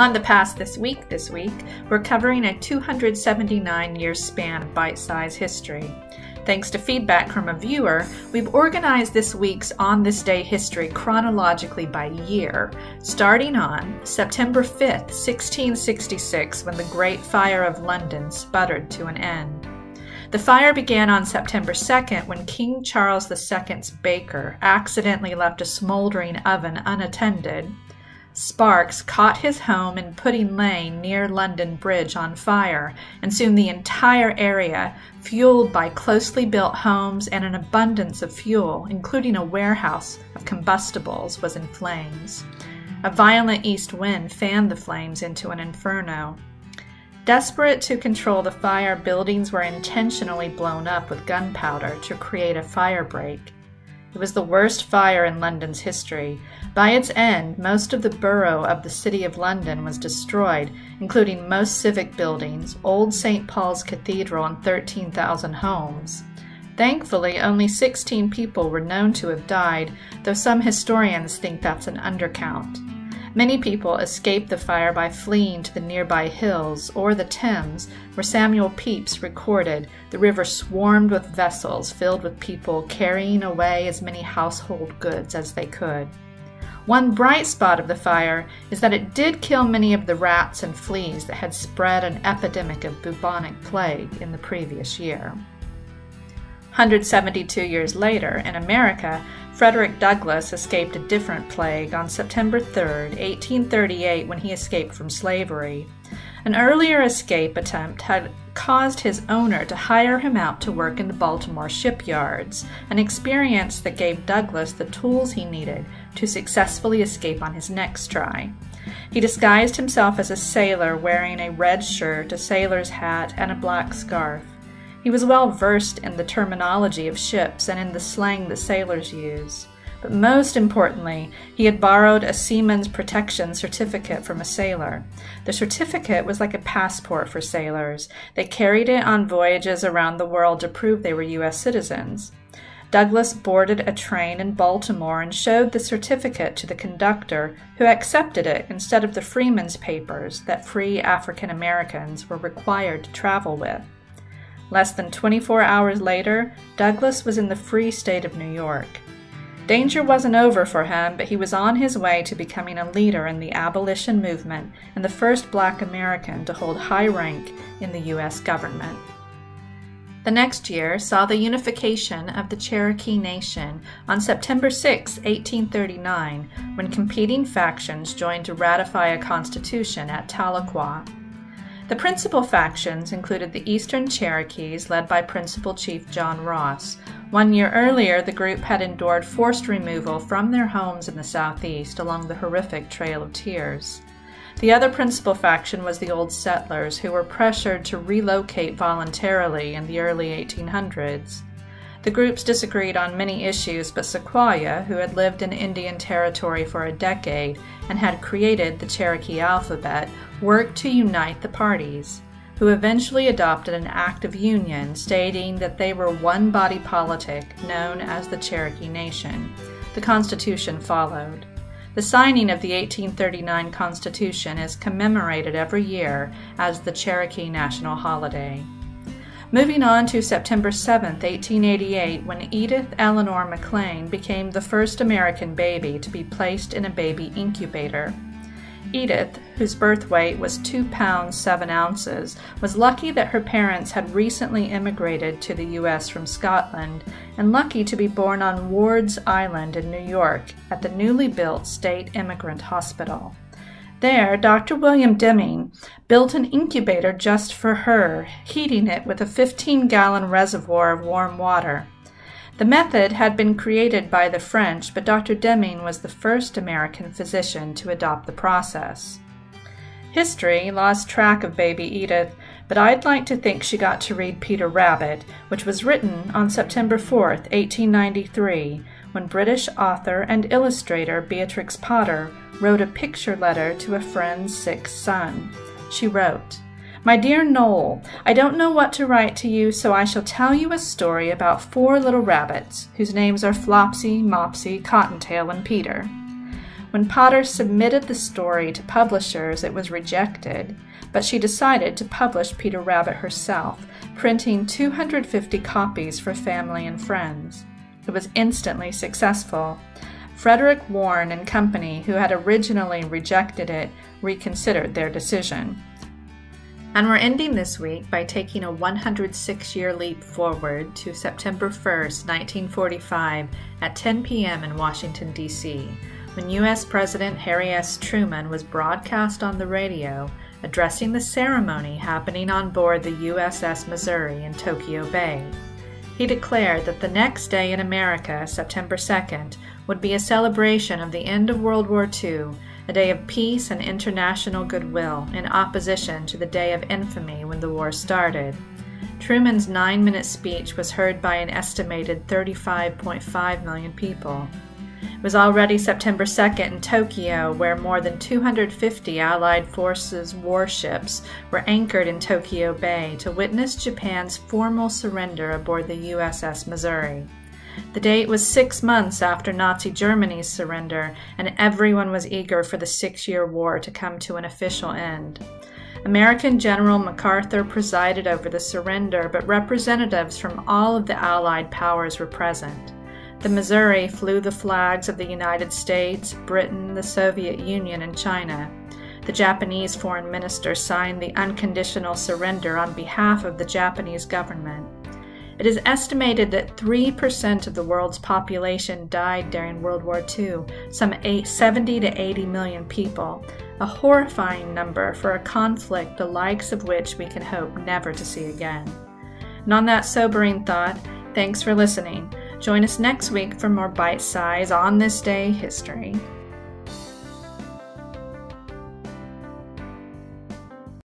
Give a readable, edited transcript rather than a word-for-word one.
On the past this week, we're covering a 279-year span of bite-sized history. Thanks to feedback from a viewer, we've organized this week's On This Day history chronologically by year, starting on September 5th, 1666, when the Great Fire of London sputtered to an end. The fire began on September 2nd when King Charles II's baker accidentally left a smoldering oven unattended. Sparks caught his home in Pudding Lane near London Bridge on fire, and soon the entire area, fueled by closely built homes and an abundance of fuel, including a warehouse of combustibles, was in flames. A violent east wind fanned the flames into an inferno. Desperate to control the fire, buildings were intentionally blown up with gunpowder to create a fire break. It was the worst fire in London's history. By its end, most of the borough of the City of London was destroyed, including most civic buildings, Old St. Paul's Cathedral, and 13,000 homes. Thankfully, only 16 people were known to have died, though some historians think that's an undercount. Many people escaped the fire by fleeing to the nearby hills or the Thames, where Samuel Pepys recorded the river swarmed with vessels filled with people carrying away as many household goods as they could. One bright spot of the fire is that it did kill many of the rats and fleas that had spread an epidemic of bubonic plague in the previous year. 172 years later, in America, Frederick Douglass escaped a different plague on September 3, 1838, when he escaped from slavery. An earlier escape attempt had caused his owner to hire him out to work in the Baltimore shipyards, an experience that gave Douglass the tools he needed to successfully escape on his next try. He disguised himself as a sailor, wearing a red shirt, a sailor's hat, and a black scarf. He was well versed in the terminology of ships and in the slang that sailors use. But most importantly, he had borrowed a seaman's protection certificate from a sailor. The certificate was like a passport for sailors. They carried it on voyages around the world to prove they were U.S. citizens. Douglass boarded a train in Baltimore and showed the certificate to the conductor, who accepted it instead of the freeman's papers that free African Americans were required to travel with. Less than 24 hours later, Douglass was in the free state of New York. Danger wasn't over for him, but he was on his way to becoming a leader in the abolition movement and the first Black American to hold high rank in the U.S. government. The next year saw the unification of the Cherokee Nation on September 6, 1839, when competing factions joined to ratify a constitution at Tahlequah. The principal factions included the Eastern Cherokees, led by Principal Chief John Ross. 1 year earlier, the group had endured forced removal from their homes in the southeast along the horrific Trail of Tears. The other principal faction was the Old Settlers, who were pressured to relocate voluntarily in the early 1800s. The groups disagreed on many issues, but Sequoyah, who had lived in Indian Territory for a decade and had created the Cherokee alphabet, worked to unite the parties, who eventually adopted an act of union stating that they were one body politic known as the Cherokee Nation. The Constitution followed. The signing of the 1839 Constitution is commemorated every year as the Cherokee National Holiday. Moving on to September 7, 1888, when Edith Eleanor McLean became the first American baby to be placed in a baby incubator. Edith, whose birth weight was 2 pounds 7 ounces, was lucky that her parents had recently immigrated to the U.S. from Scotland, and lucky to be born on Ward's Island in New York at the newly built State Immigrant Hospital. There, Dr. William Deming built an incubator just for her, heating it with a 15-gallon reservoir of warm water. The method had been created by the French, but Dr. Deming was the first American physician to adopt the process. History lost track of baby Edith, but I'd like to think she got to read Peter Rabbit, which was written on September 4, 1893, when British author and illustrator Beatrix Potter wrote a picture letter to a friend's sick son. She wrote, "My dear Noel, I don't know what to write to you, so I shall tell you a story about 4 little rabbits, whose names are Flopsy, Mopsy, Cottontail, and Peter. When Potter submitted the story to publishers, it was rejected, but she decided to publish Peter Rabbit herself, printing 250 copies for family and friends. It was instantly successful. Frederick Warren and Company, who had originally rejected it, reconsidered their decision. And we're ending this week by taking a 106-year leap forward to September 1st, 1945 at 10 p.m. in Washington, D.C., when U.S. President Harry S. Truman was broadcast on the radio addressing the ceremony happening on board the USS Missouri in Tokyo Bay. He declared that the next day in America, September 2nd, would be a celebration of the end of World War II, a day of peace and international goodwill in opposition to the day of infamy when the war started. Truman's 9-minute speech was heard by an estimated 35.5 million people. It was already September 2nd in Tokyo, where more than 250 Allied forces warships were anchored in Tokyo Bay to witness Japan's formal surrender aboard the USS Missouri. The date was 6 months after Nazi Germany's surrender, and everyone was eager for the 6-year war to come to an official end. American General MacArthur presided over the surrender, but representatives from all of the Allied powers were present. The Missouri flew the flags of the United States, Britain, the Soviet Union, and China. The Japanese foreign minister signed the unconditional surrender on behalf of the Japanese government. It is estimated that 3% of the world's population died during World War II, some 70 to 80 million people, a horrifying number for a conflict the likes of which we can hope never to see again. And on that sobering thought, thanks for listening. Join us next week for more bite-size On This Day history.